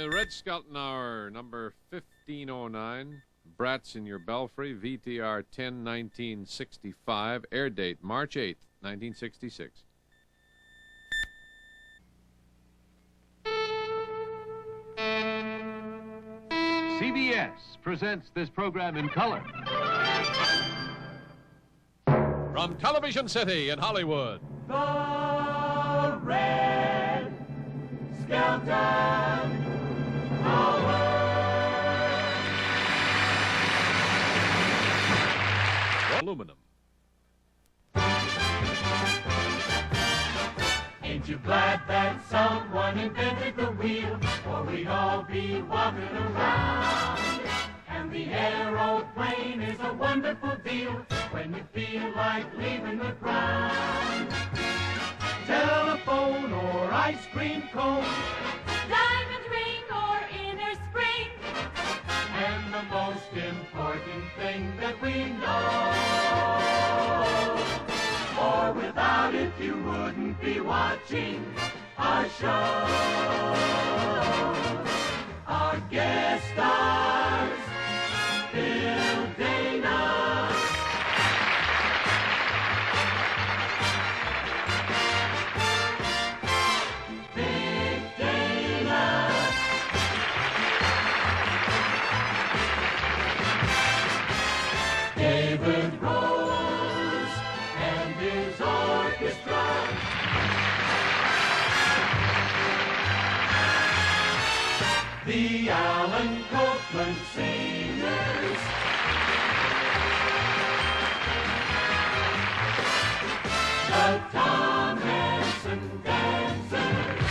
Red Skelton Hour, number 1509. Brats in Your Belfry, VTR 10-1965. Air date, March 8th, 1966. CBS presents this program in color. From Television City in Hollywood. The Red Skelton Hour. Aluminum. Ain't you glad that someone invented the wheel, or we'd all be walking around? And the aeroplane is a wonderful deal when you feel like leaving the ground. Telephone or ice cream cone, diamond ring or inner spring, and the most important thing that we know. For without it you wouldn't be watching our show. Our guest stars, Bill Dana, Big Dana, David Rose and his orchestra, the Alan Copeland Singers, the Tom Hanson Dancers,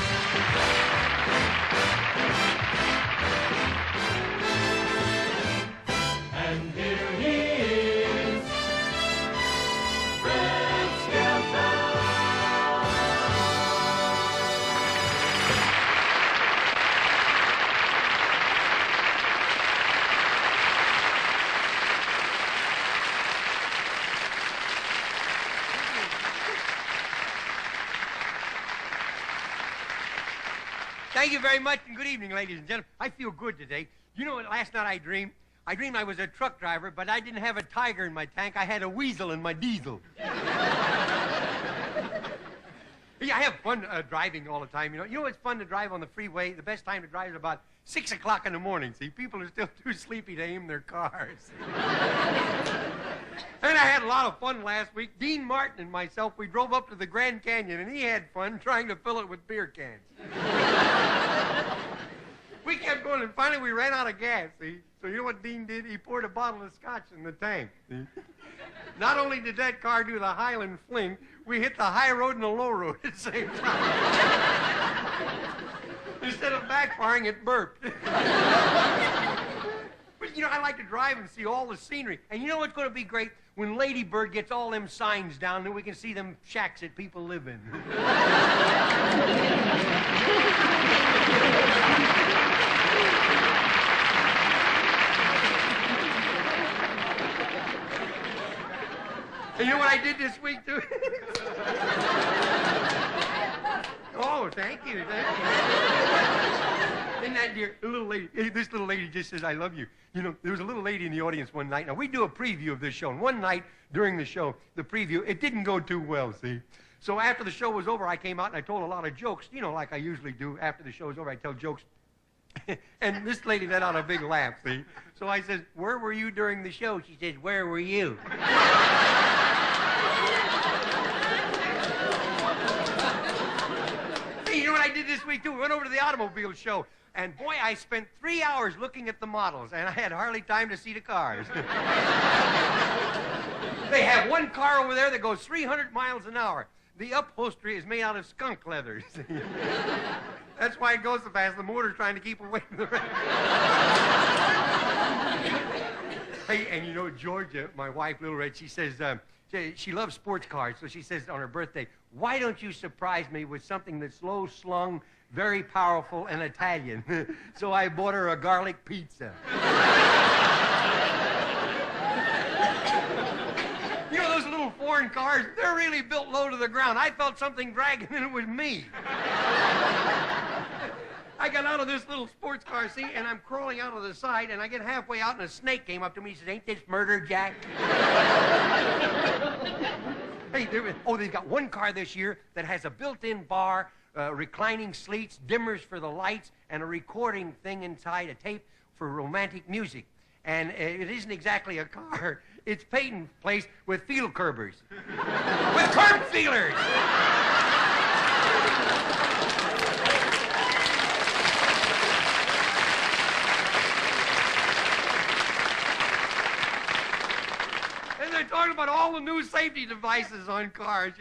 and here he is, Red Skelton. Thank you very much, and good evening, ladies and gentlemen. I feel good today. You know what, last night I dreamed? I dreamed I was a truck driver, but I didn't have a tiger in my tank. I had a weasel in my diesel. Yeah, I have fun driving all the time, you know. You know it's fun to drive on the freeway? The best time to drive is about 6 o'clock in the morning. See, people are still too sleepy to aim their cars. And I had a lot of fun last week. Dean Martin and myself, we drove up to the Grand Canyon, and he had fun trying to fill it with beer cans. We kept going, and finally we ran out of gas, see? So you know what Dean did? He poured a bottle of scotch in the tank, see? Not only did that car do the Highland fling, we hit the high road and the low road at the same time. Instead of backfiring, it burped. But, you know, I like to drive and see all the scenery. And you know what's going to be great? When Lady Bird gets all them signs down, then we can see them shacks that people live in. And you know what I did this week, too? Oh, thank you. Isn't that dear? A little lady, this little lady just says, I love you. You know, there was a little lady in the audience one night. Now, we do a preview of this show. And one night during the show, the preview, it didn't go too well, see? So after the show was over, I came out and I told a lot of jokes. You know, like I usually do. After the show is over, I tell jokes. And this lady let out a big laugh, see? So I said, where were you during the show? She says, where were you? Hey, you know what I did this week, too? We went over to the automobile show. And, boy, I spent 3 hours looking at the models, and I had hardly time to see the cars. They have one car over there that goes 300 miles an hour. The upholstery is made out of skunk leather. That's why it goes so fast. The motor's trying to keep away from the rest. Hey, and you know, Georgia, my wife, Little Red, she says, she loves sports cars, so she says on her birthday, why don't you surprise me with something that's low-slung, very powerful, and Italian? So I bought her a garlic pizza. You know those little foreign cars, they're really built low to the ground. I felt something dragging, and it was me. I got out of this little sports car, see, and I'm crawling out of the side, and I get halfway out, and a snake came up to me. He says, "Ain't this murder, Jack?" Hey, they've got one car this year that has a built-in bar, reclining seats, dimmers for the lights, and a recording thing inside, a tape for romantic music. And it isn't exactly a car. It's Peyton's place with field curbers. With curb feelers! They're talking about all the new safety devices on cars.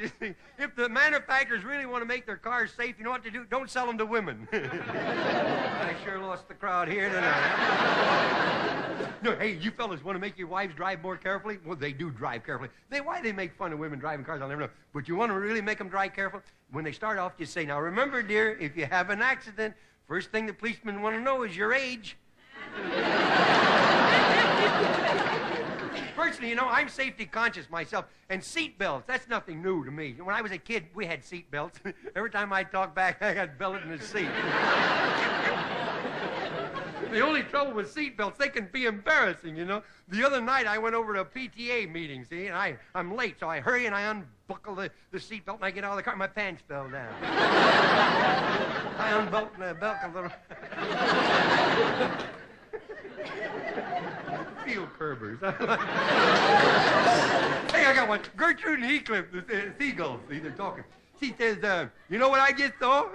If the manufacturers really want to make their cars safe, you know what to do? Don't sell them to women. I sure lost the crowd here tonight. No, hey, you fellas want to make your wives drive more carefully? Well, they do drive carefully. Why they make fun of women driving cars, I'll never know. But you want to really make them drive careful? When they start off, just say, "Now remember, dear, if you have an accident, first thing the policemen want to know is your age." Personally, you know, I'm safety conscious myself, and seat belts, that's nothing new to me. When I was a kid, we had seat belts. Every time I talk back, I got belted in the seat. The only trouble with seat belts, they can be embarrassing, you know. The other night, I went over to a PTA meeting, see, and I'm late, so I hurry and I unbuckle the seat belt, and I get out of the car, and my pants fell down. I unbuckled the belt a little. Field curbers. Hey, I got one. Gertrude and Heathcliff, the seagulls, see, they're talking. She says, "You know what I just saw?"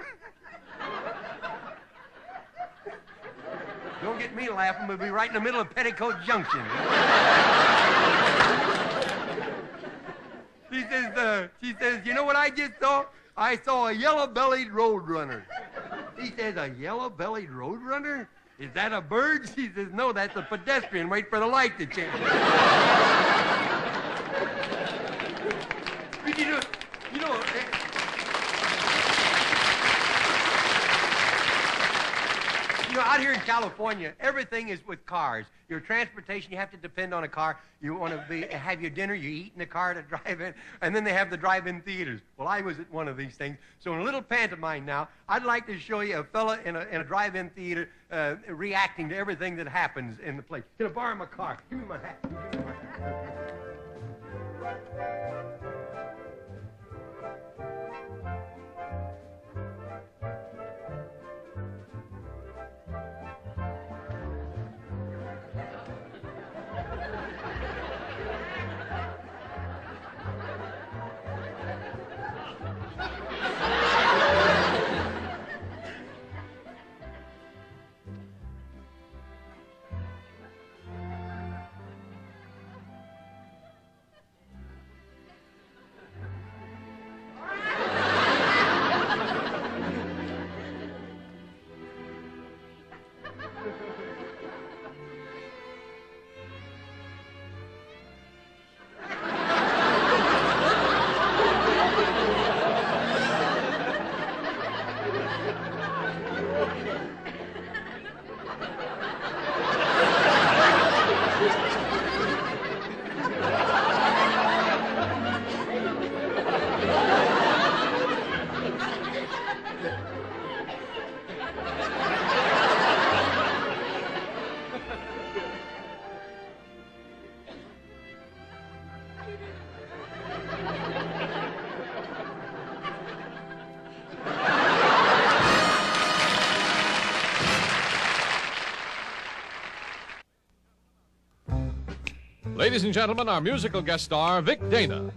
Don't get me laughing. We'll be right in the middle of Petticoat Junction. She says, "You know what I just saw? I saw a yellow-bellied roadrunner." He says, "A yellow-bellied roadrunner? Is that a bird?" She says, "No, that's a pedestrian. Wait for the light to change." You know, out here in California, everything is with cars. Your transportation, you have to depend on a car. You want to have your dinner, you eat in a car to drive in, and then they have the drive-in theaters. Well, I was at one of these things. So in a little pantomime now, I'd like to show you a fella in a drive-in theater reacting to everything that happens in the place. Can I borrow my car? Give me my hat. Give me my hat. Ladies and gentlemen, our musical guest star, Vic Dana.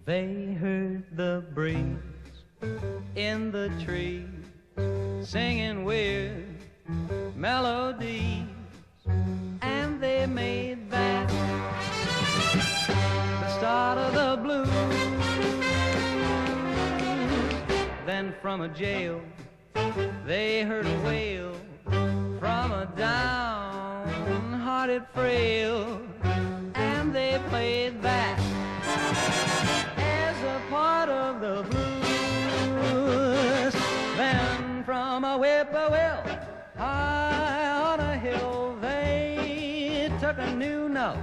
They heard the breeze in the trees singing weird melodies, and they made that the start of the blues. Then from a jail they heard a wail from a downhearted frail, and they played that as a part of the blues. Then from a whippoorwill high on a hill they took a new note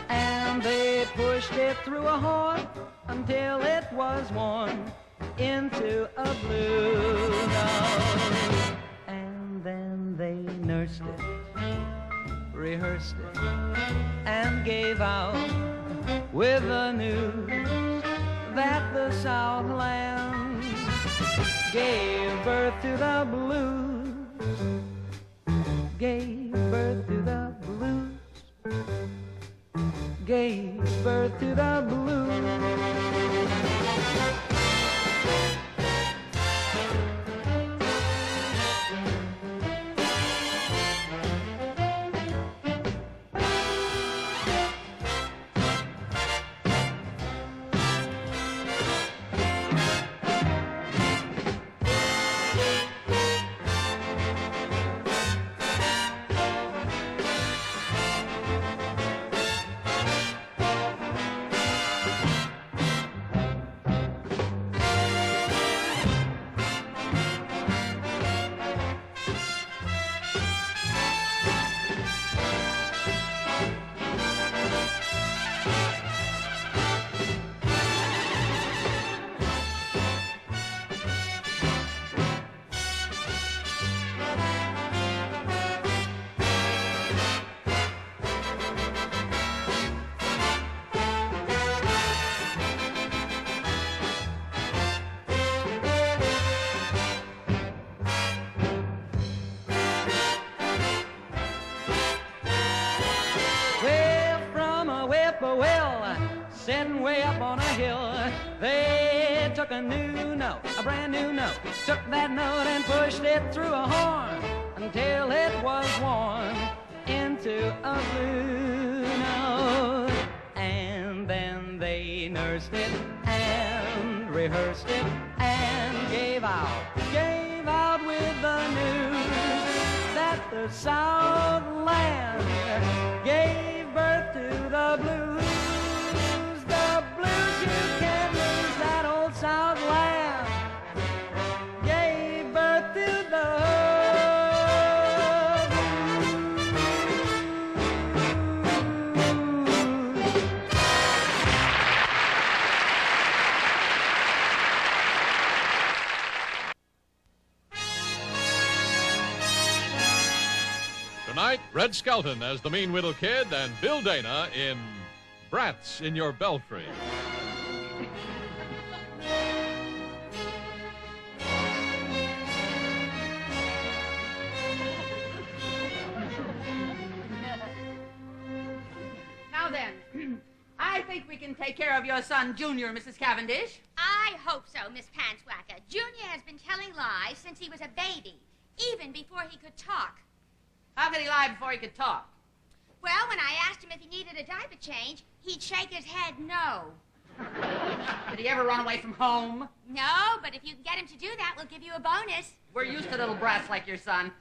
and they pushed it through a horn until it was one. into a blue nose. And then they nursed it, rehearsed it, and gave out with the news that the Southland gave birth to the blues, gave birth to the blues, gave birth to the blues. Sitting way up on a hill, they took a new note, a brand new note, took that note and pushed it through a horn until it was worn into a blue note. And then they nursed it and rehearsed it and gave out with the news that the Southland gave birth to the blues. Southland gave birth to the Tonight, Red Skelton as the mean Widdle Kid and Bill Dana in Brats in Your Belfry. Now then, I think we can take care of your son, Junior, Mrs. Cavendish. I hope so, Miss Panswacker. Junior has been telling lies since he was a baby, even before he could talk. How could he lie before he could talk? Well, when I asked him if he needed a diaper change, he'd shake his head no. Did he ever run away from home? No, but if you can get him to do that, we'll give you a bonus. We're used to little brats like your son.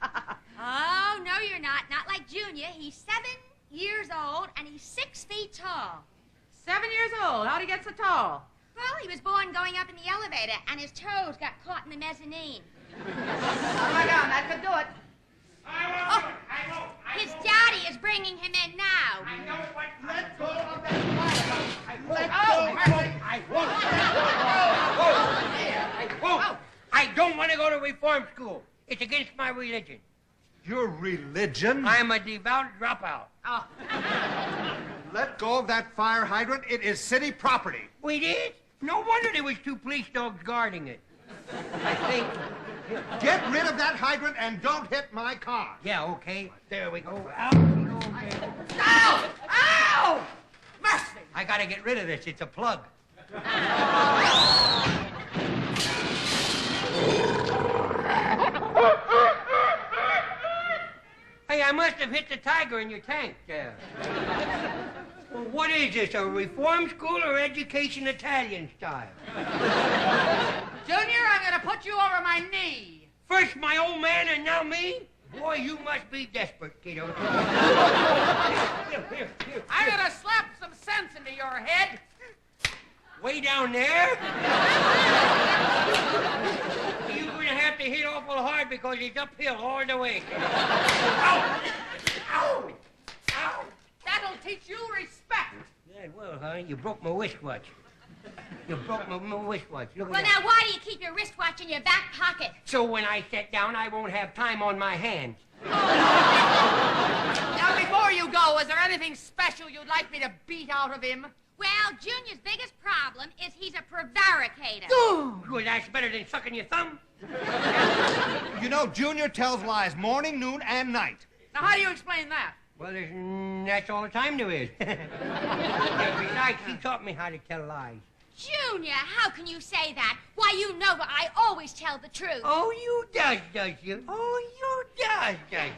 Oh, no, you're not. Not like Junior. He's 7 years old, and he's 6 feet tall. 7 years old? How'd he get so tall? Well, he was born going up in the elevator, and his toes got caught in the mezzanine. Oh, my God, that could do it. His daddy is bringing him in now. I know what. Let go of that fire. Let Oh, go. mercy. I won't. I don't want to go to reform school. It's against my religion. Your religion? I'm a devout dropout. Oh. Let go of that fire hydrant. It is city property. We did? No wonder there was 2 police dogs guarding it. I think. Get rid of that hydrant and don't hit my car. Yeah, okay. There we go. Out. Ow! Ow! Mercy! I gotta get rid of this. It's a plug. Hey, I must have hit the tiger in your tank there. Well, what is this, a reform school or education Italian style? Junior, I'm going to put you over my knee. First my old man and now me? Boy, you must be desperate, kiddo. Here. I'm going to slap some sense into your head. Way down there? You're going to have to hit awful hard because it's uphill all the way. Ow! Ow! Ow! That'll teach you respect. Yeah, well, huh? You broke my wristwatch. You broke my wristwatch. Look at Well, that. now, why do you keep your wristwatch in your back pocket? So when I sit down, I won't have time on my hands. Now, before you go, is there anything special you'd like me to beat out of him? Well, Junior's biggest problem is he's a prevaricator. Well, that's better than sucking your thumb. You know, Junior tells lies morning, noon, and night. Now, how do you explain that? Well, that's all the time there is. Besides, she taught me how to tell lies. Junior, how can you say that? Why, you know that I always tell the truth. Oh, you does you? Oh, you does you?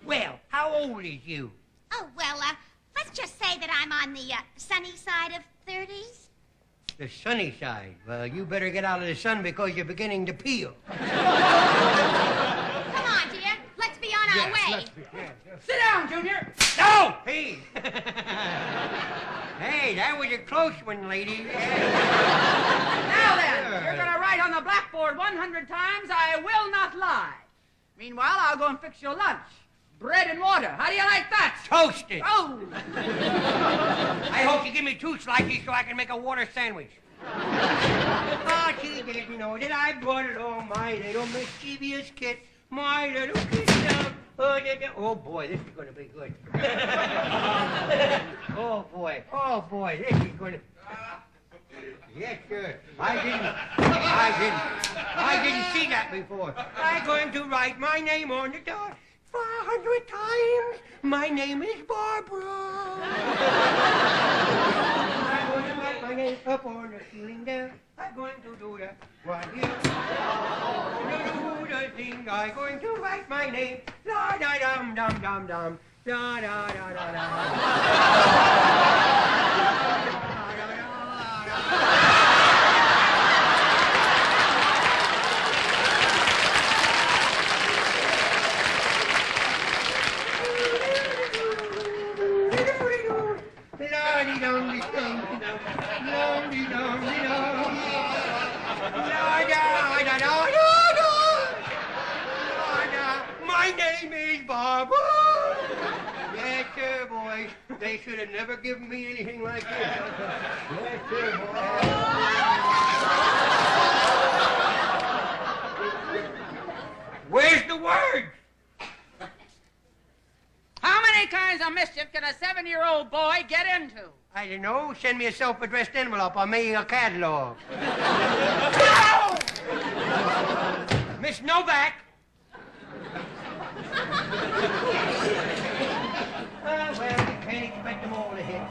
Well, how old is you? Oh, well, let's just say that I'm on the sunny side of 30s. The sunny side. Well, you better get out of the sun because you're beginning to peel. Come on, dear. Let's be on our way. Sit down, Junior. No! Hey! Hey, that was a close one, lady. Now then, you're going to write on the blackboard 100 times, I will not lie. Meanwhile, I'll go and fix your lunch. Bread and water. How do you like that? Toasted. Oh! I hope you give me 2 slices so I can make a water sandwich. Oh, she didn't know that I brought it all, my little mischievous kid. My little kid. Oh, boy, this is going to be good. Oh, boy, this is going to... Yes, sir. I didn't see that before. I'm going to write my name on the door 400 times. My name is Barbara. I'm going to write my name up on the ceiling there. I'm going to do that right here. Do the thing. I'm going to write my name. La da dum dum dum dum. Da da da da da. My name is Barbara. Yes, sir, boy. They should have never given me anything like this. Yes, sir, boy. Where's the word? How many kinds of mischief can a 7-year-old boy get into? I don't know. Send me a self-addressed envelope. I'll mail you a catalog. Miss Novak. Well, you can't expect them all to hit.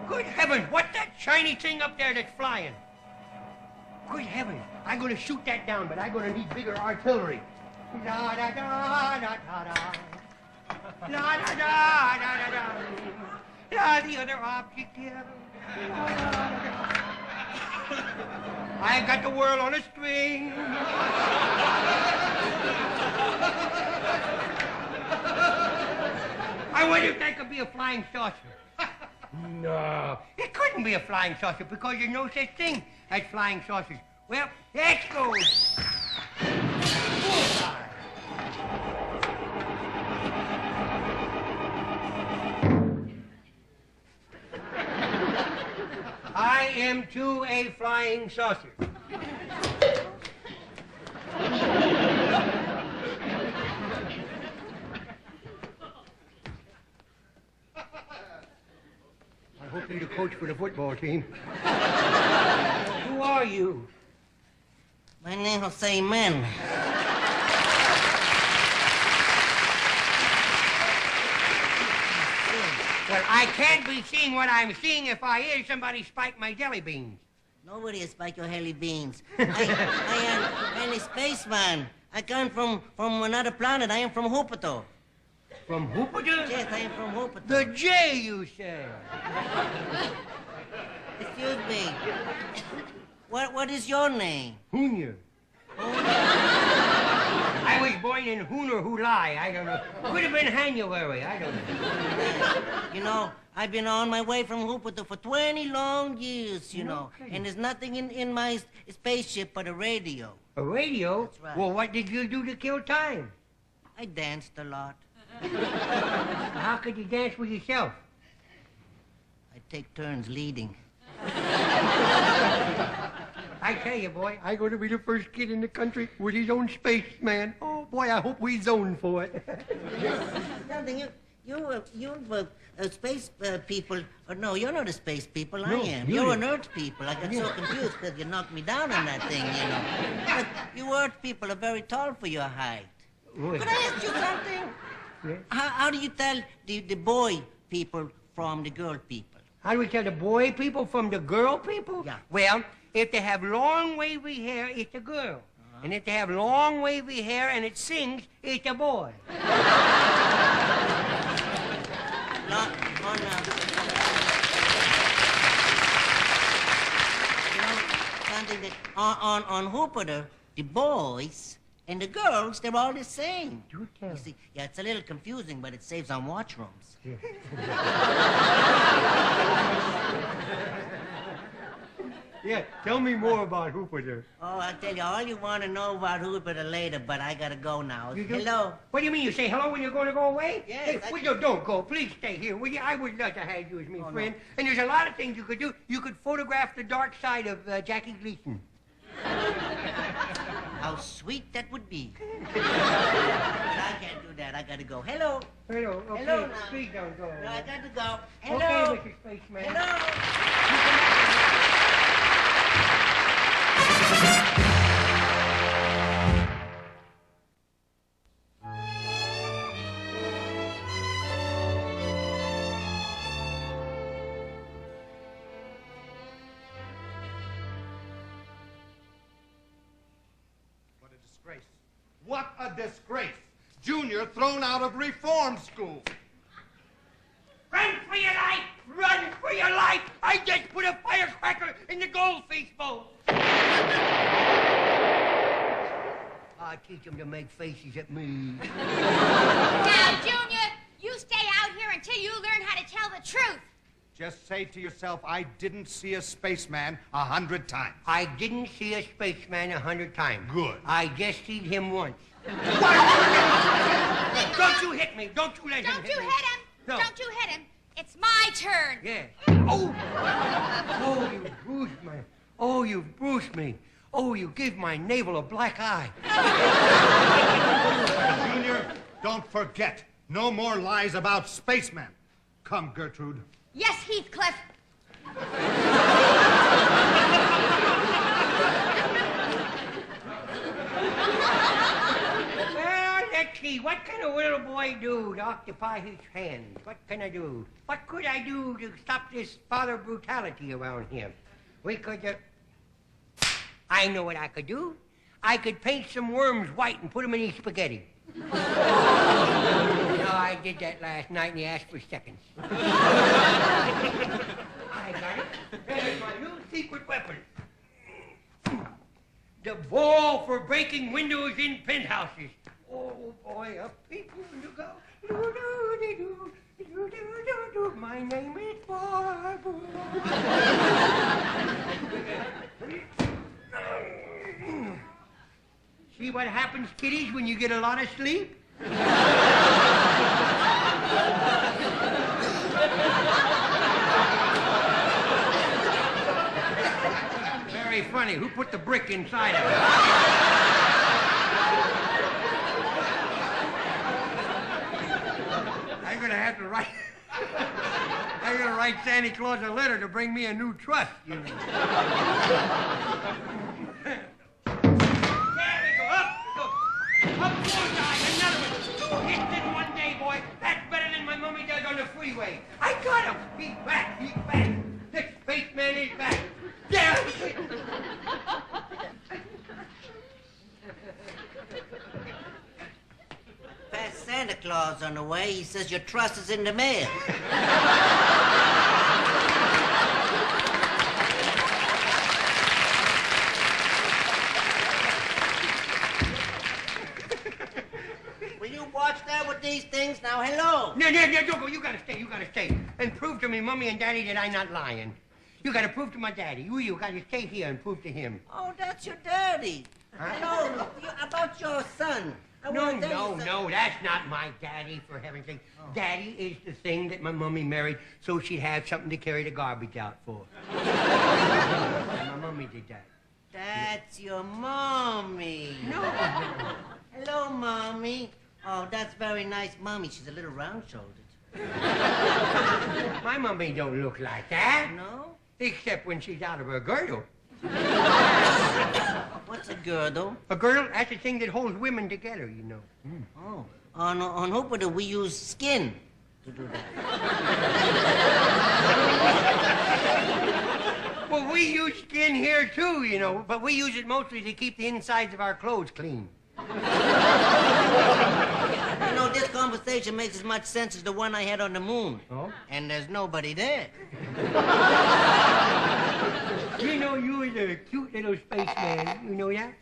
Good heavens, what's that shiny thing up there that's flying? Good heavens, I'm going to shoot that down, but I'm going to need bigger artillery. La da da da da da. La da da da da da. La the other object here. I've got the world on a string. I wonder if that could be a flying saucer. No, it couldn't be a flying saucer because there's no such thing as flying saucers. Well, let's go. I am to a flying saucer. I hope you're the coach for the football team. Who are you? My name is Jimenez. Well, I can't be seeing what I'm seeing if I hear somebody spike my jelly beans. Nobody has spiked your jelly beans. I am a spaceman. I come from another planet. I am from Jupiter. From Jupiter? Yes, I am from Jupiter. The J, you say? Excuse me. What is your name? Junior. I was born in Hooner Who Lie. I don't know. Could have been January. I don't know. You know, I've been on my way from Jupiter for 20 long years, you know. kidding. And there's nothing in my spaceship but a radio. A radio? That's right. Well, what did you do to kill time? I danced a lot. How could you dance with yourself? I take turns leading. I tell you, boy, I'm going to be the first kid in the country with his own spaceman. Oh, boy, I hope we zone for it. Something, you space people. No, you're not a space people. I No, am. you You're is. an Earth people. I got so confused because you knocked me down on that thing, you know. But you Earth people are very tall for your height. Boy. Could I ask you something? Yeah. How do you tell the boy people from the girl people? How do we tell the boy people from the girl people? Yeah. Well, if they have long wavy hair, it's a girl. And if they have long wavy hair and it sings, it's a boy. Something that on Jupiter, the boys and the girls, they're all the same. Do tell. You see, yeah, it's a little confusing, but it saves on washrooms. Yeah, tell me more about Jupiter. Oh, I'll tell you all you want to know about Jupiter later, but I gotta go now. You do? Hello. What do you mean? You say hello when you're going to go away? Yes, Hey, I- well, you don't go. Please stay here, will you? I would love to have you as my friend. And there's a lot of things you could do. You could photograph the dark side of Jackie Gleason. How sweet that would be. But I can't do that. I gotta go. Hello. Hello. Okay. Hello now. Please don't go. No, I gotta go. Hello. Okay, Mr. Spaceman. Hello. What a disgrace. What a disgrace. Junior thrown out of reform school. Run for your life! Run for your life! I just put a firecracker in the goldfish bowl. I'll teach them to make faces at me. Now, Junior, you stay out here until you learn how to tell the truth. Just say to yourself, I didn't see a spaceman 100 times. I didn't see a spaceman 100 times. Good. I just seen him once. Don't you hit me. Don't you let him Don't hit you me. hit him. No. Don't you hit him. It's my turn. Yeah. Oh! Oh, you bruised me. Oh, you bruised me. Oh, you gave my navel a black eye. Junior, don't forget, no more lies about spacemen. Come, Gertrude. Yes, Heathcliff. Well, let's see. What can a little boy do to occupy his hands? What can I do? What could I do to stop this father brutality around here? We could, I know what I could do. I could paint some worms white and put them in his spaghetti. No, I did that last night and he asked for seconds. I got it. There's my new secret weapon. The ball for breaking windows in penthouses. Oh, boy, up people you go. Do-do-de-do, my name is Barbara. See what happens, kiddies, when you get a lot of sleep? Very funny. Who put the brick inside of it? I'm gonna have to write. I'm gonna write Santa Claus a letter to bring me a new truss. You know. There we go. Up, go. Up, bullseye. Another one. 2 hits in one day, boy. That's better than my mummy does on the freeway. I got him. He's back. He's back. This spaceman is back. Yeah. Past Santa Claus on the way. He says your trust is in the mail. Will you watch that with these things? Now, hello. No, don't go. You gotta stay. And prove to me, Mummy and Daddy, that I'm not lying. You gotta prove to my daddy. You gotta stay here and prove to him. Oh, that's your daddy. No, about your son. I wanna tell you something. No, that's not my daddy, for heaven's sake. Daddy is the thing that my mummy married so she'd have something to carry the garbage out for. My mummy did that. That's your mommy. No. Hello, mommy. Oh, that's very nice, mommy. She's a little round-shouldered. My mummy don't look like that. No? Except when she's out of her girdle. What's a girdle? A girdle, that's the thing that holds women together, you know. Oh, on Jupiter we use skin to do that. Well, we use skin here too, you know, but we use it mostly to keep the insides of our clothes clean. You know, this conversation makes as much sense as the one I had on the moon. Oh? And there's nobody there. You know, you was a cute little spaceman. You know that?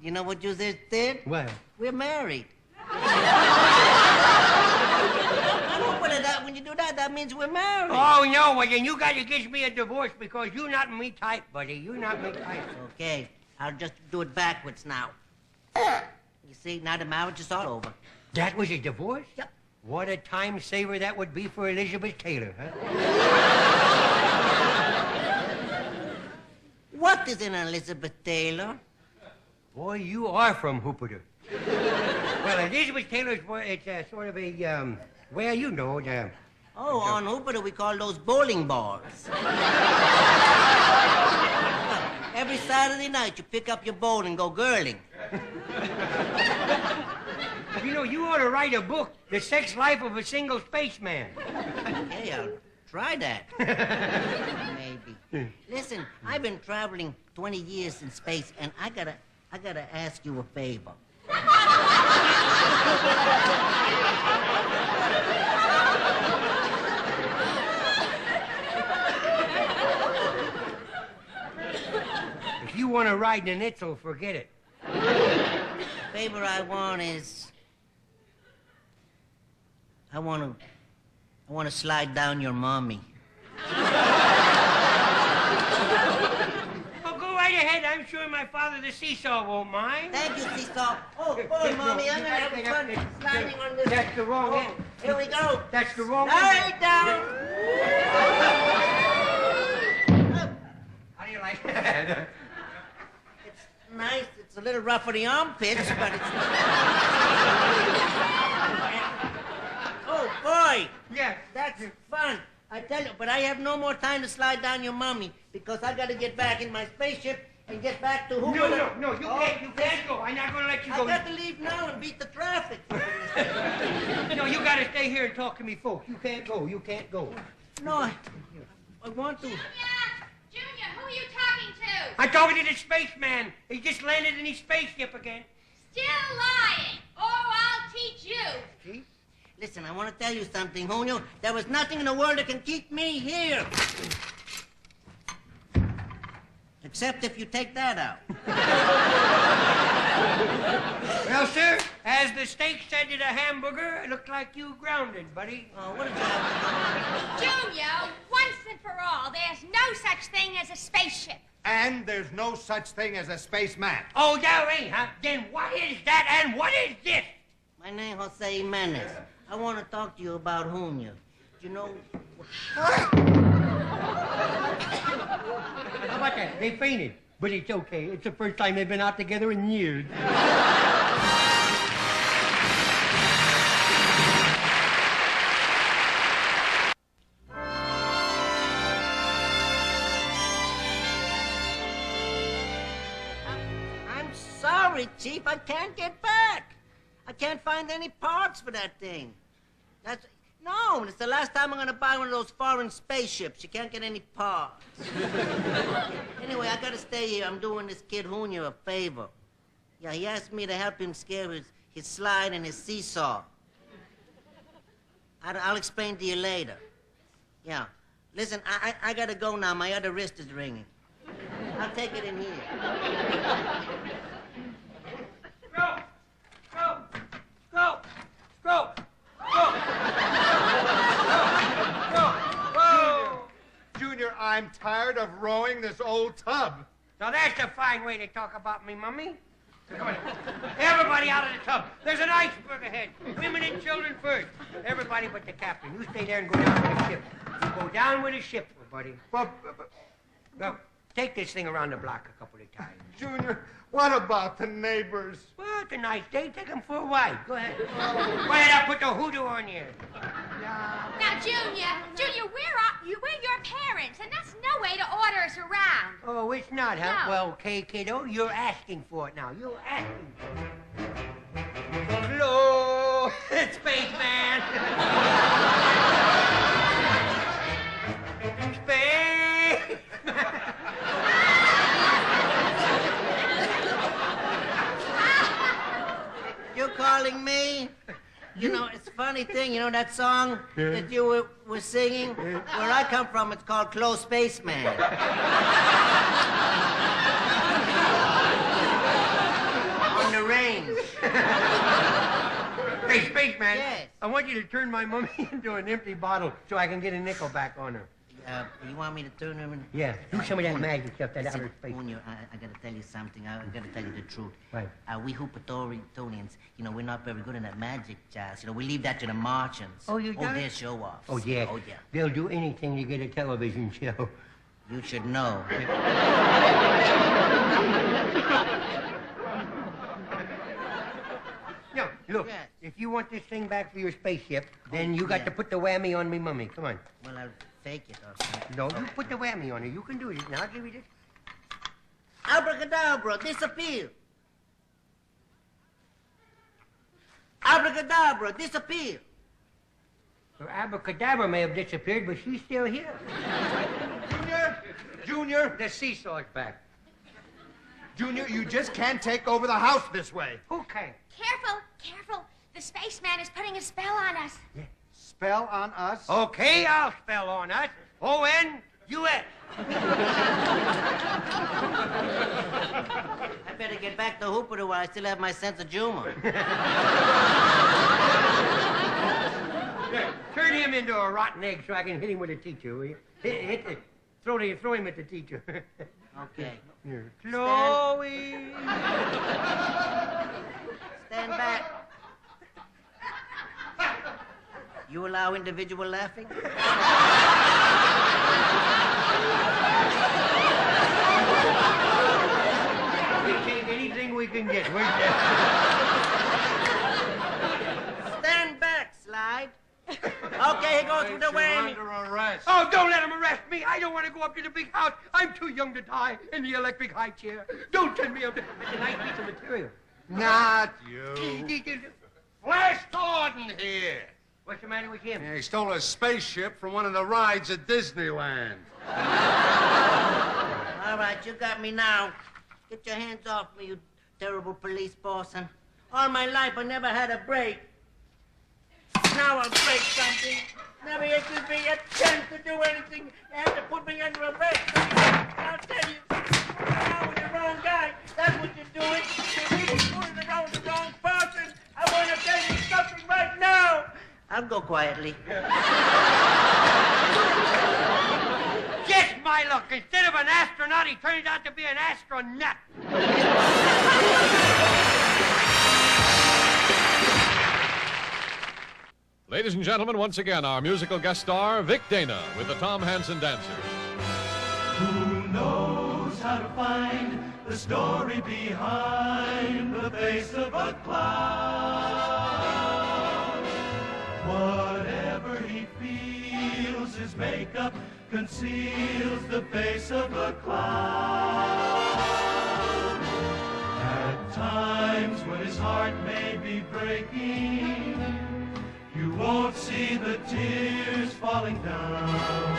You know what you just did? What? We're married. I don't put it that when you do that, that means we're married. Oh, no, well, then you gotta give me a divorce because you're not me type, buddy. You're not me type. Okay, I'll just do it backwards now. You see, now the marriage is all over. That was a divorce? Yep. What a time saver that would be for Elizabeth Taylor, huh? What is an Elizabeth Taylor? Boy, you are from Jupiter. Well, Elizabeth Taylor's, it's sort of a, well, you know, Oh, on Jupiter we call those bowling balls. Every Saturday night you pick up your bowl and go girling. You know, you ought to write a book, The Sex Life of a Single Spaceman. Hey, I'll try that. Maybe. Listen, I've been traveling 20 years in space, and I gotta ask you a favor. If you want to ride in it, so forget it. The favor I want is... I want to slide down your mommy. Oh, go right ahead. I'm sure my father, the seesaw, won't mind. Thank you, Seesaw. Oh, boy, Mommy, I'm gonna have fun sliding on this. That's the wrong end. Here we go. That's the wrong Slide down. How do you like that? It's nice. It's a little rough for the armpits, but it's... Oh, boy. Yes. That's fun. I tell you, but I have no more time to slide down your mommy because I got to get back in my spaceship and get back to who? No, you can't go. I'm not going to let you go. I got to leave now and beat the traffic. No, you got to stay here and talk to me, folks. You can't go. No, I want to. Junior, who are you talking to? I'm talking to the spaceman. He just landed in his spaceship again. Still lying. Oh, I'll teach you. See? Listen, I want to tell you something, Junio. There was nothing in the world that can keep me here. Except if you take that out. Well, sir, as the steak said to the hamburger, it looked like you grounded, buddy. Oh, what did you have to Junior, once and for all, there's no such thing as a spaceship. And there's no such thing as a spaceman. Oh, there ain't, huh? Then what is that and what is this? My name is Jose Jimenez. I want to talk to you about Junio. You know... How about that? They fainted. But it's okay. It's the first time they've been out together in years. I'm sorry, Chief. I can't get back. I can't find any parts for that thing. No, it's the last time I'm going to buy one of those foreign spaceships. You can't get any parts. Anyway, I got to stay here. I'm doing this kid Junio a favor. Yeah, he asked me to help him scare his slide and his seesaw. I'll explain to you later. Yeah. Listen, I got to go now. My other wrist is ringing. I'll take it in here. Go! Junior, I'm tired of rowing this old tub. Now that's a fine way to talk about me, Mummy. Come on. Everybody out of the tub. There's an iceberg ahead. Women and children first. Everybody but the captain. You stay there and go down with the ship. You go down with the ship, buddy. Well, take this thing around the block a couple of times. Junior, what about the neighbors? Well, it's a nice day. Take them for a ride. Go ahead. Go ahead, I'll put the hoodoo on you. Now, Junior, we're your parents, and that's no way to order us around. Oh, it's not, huh? No. Well, okay, kiddo, you're asking for it now. You're asking for it. Hello, spaceman. Space. You calling me? You know, it's a funny thing, you know that song that you were singing? Where I come from, it's called Close Spaceman. On the range. Hey, spaceman. Yes. I want you to turn my mummy into an empty bottle so I can get a nickel back on her. You want me to turn him in? Yeah, do some of that magic stuff, that Listen, outer space. Junior, I gotta tell you something. I gotta tell you the truth. Right. We Hoopatorians, you know, we're not very good in that magic jazz. You know, we leave that to the Martians. Oh, you Oh, don't? they're show-offs. Oh, yeah. Oh, yeah. They'll do anything to get a television show. You should know. No, look, Yes. if you want this thing back for your spaceship, then you got yeah. to put the whammy on me, mummy. Come on. Well, I'll fake it or something. No, you put the whammy on her. You can do it. Now, give me this. Abracadabra, disappear. Abracadabra, disappear. Her abracadabra may have disappeared, but she's still here. Junior, The seesaw's back. Junior, you just can't take over the house this way. Okay. Careful. The spaceman is putting a spell on us. Spell on us? Okay, I'll spell on us. O-N-U-S. I better get back to Hooper while I still have my sense of humor. Turn him into a rotten egg so I can hit him with a teacher, will you? Throw him at the teacher. Okay. Here. Chloe. Stand back. You allow individual laughing? We take anything we can get. Stand back, Slide. Okay, here goes with the You're whammy. under arrest. Oh, don't let him arrest me. I don't want to go up to the big house. I'm too young to die in the electric high chair. Don't send me up there. That's a nice piece of material. Not you. Flash Gordon here. What's the matter with him? Yeah, he stole a spaceship from one of the rides at Disneyland. All right, you got me now. Get your hands off me, you terrible police bosun. All my life, I never had a break. Now I'll break something. Never gives me a chance to do anything. You have to put me under arrest. I'll tell you, you're now with the wrong guy. That's what you're doing. You're really putting around the wrong person. I want to tell you something right now. I'll go quietly. Just my luck. Instead of an astronaut, he turns out to be an astronaut. Ladies and gentlemen, once again, our musical guest star, Vic Dana, with the Tom Hansen Dancers. Who knows how to find the story behind the face of a clown? Whatever he feels, his makeup conceals the face of a clown. At times when his heart may be breaking, you won't see the tears falling down.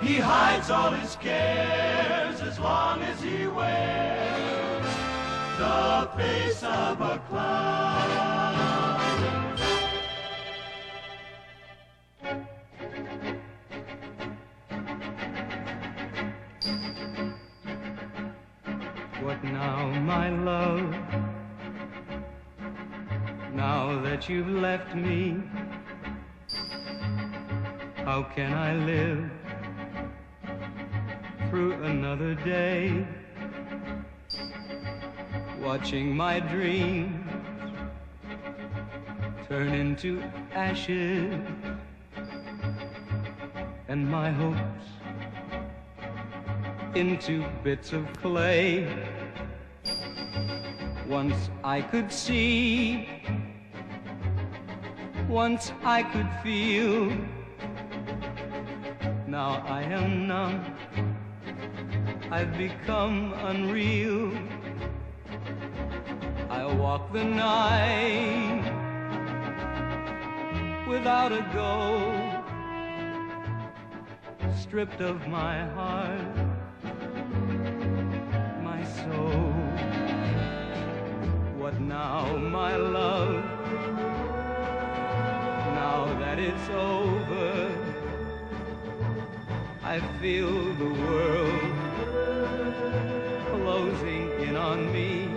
He hides all his cares as long as he wears the face of a clown. What now, my love? Now that you've left me, how can I live through another day? watching my dream turn into ashes and my hopes into bits of clay. Once I could see, once I could feel, now I am numb, I've become unreal. I walk the night without a goal, stripped of my heart, my soul. What now, my love, now that it's over, I feel the world closing in on me.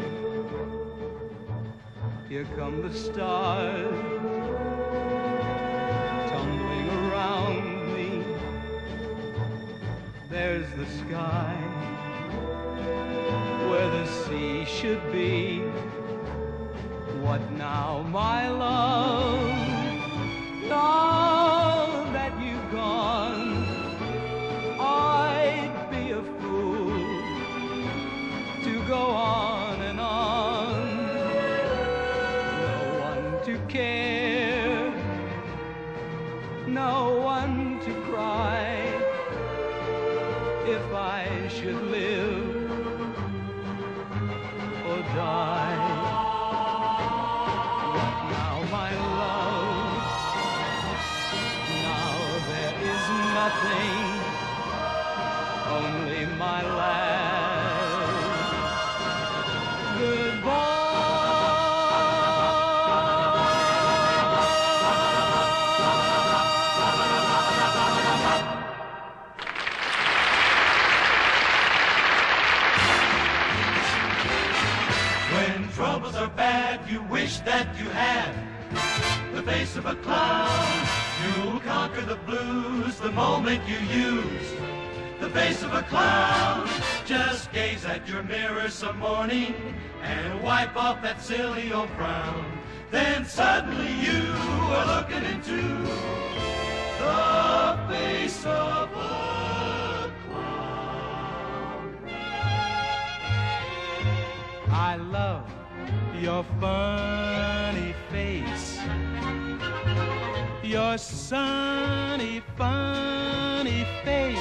Here come the stars tumbling around me. There's the sky where the sea should be. What now, my love, now that you've gone, I'd be a fool to go on and on. No one to care, no one to cry. If I should live or die. Nothing, only my last goodbye. When troubles are bad, you wish that you had the face of a clown. You'll conquer the blues the moment you use the face of a clown. Just gaze at your mirror some morning and wipe off that silly old frown. Then suddenly you are looking into the face of a clown. I love your funny face, your sunny, funny face.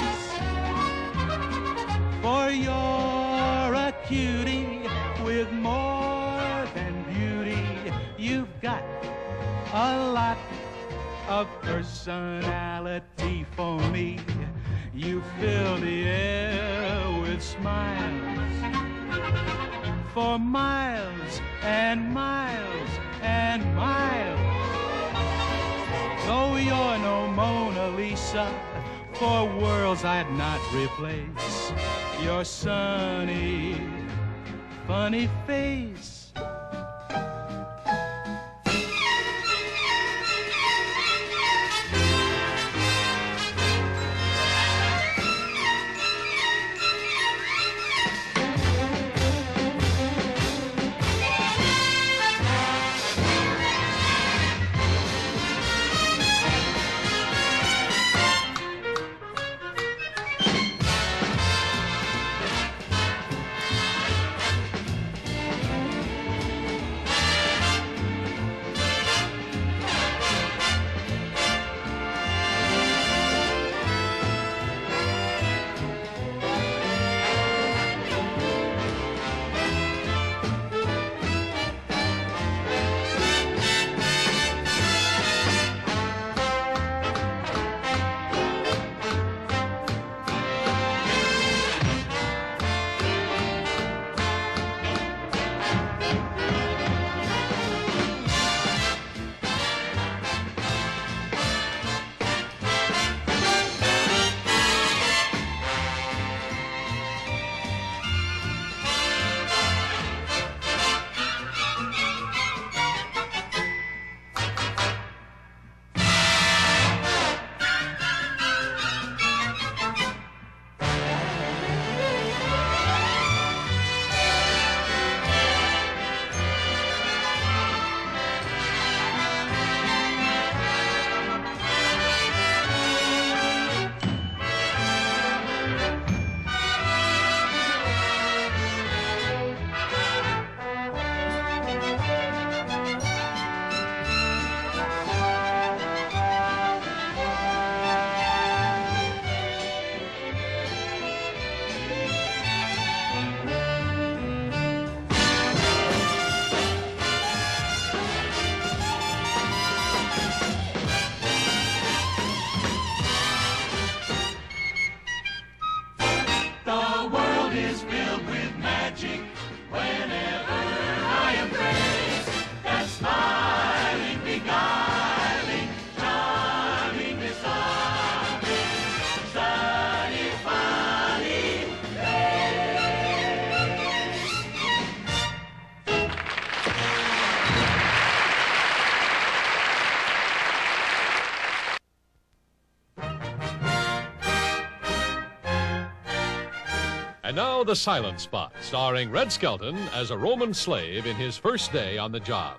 For you're a cutie with more than beauty. You've got a lot of personality for me. You fill the air with smiles for miles and miles and miles. Though you're no Mona Lisa, for worlds I'd not replace your sunny, funny face. And now The Silent Spot, starring Red Skelton as a Roman slave in his first day on the job.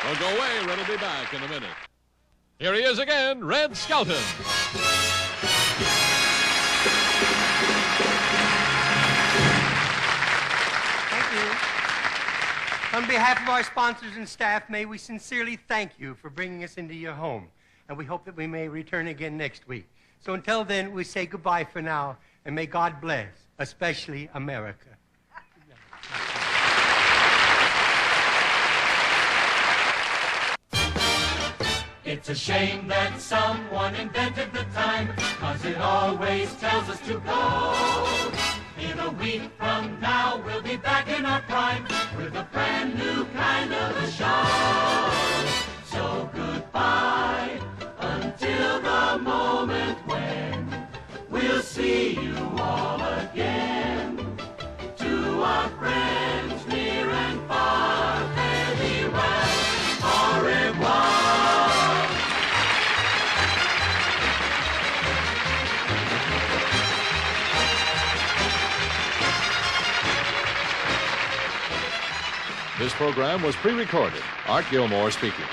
Don't go away. Red will be back in a minute. Here he is again, Red Skelton. Thank you. On behalf of our sponsors and staff, may we sincerely thank you for bringing us into your home. And we hope that we may return again next week. So until then, we say goodbye for now, and may God bless, especially America. It's a shame that someone invented the time, 'cause it always tells us to go. In a week from now, we'll be back in our prime with a brand new kind of a show. So goodbye until the moment when we'll see you all again. To our friends near and far, fare thee well, au revoir. This program was pre-recorded. Art Gilmore speaking.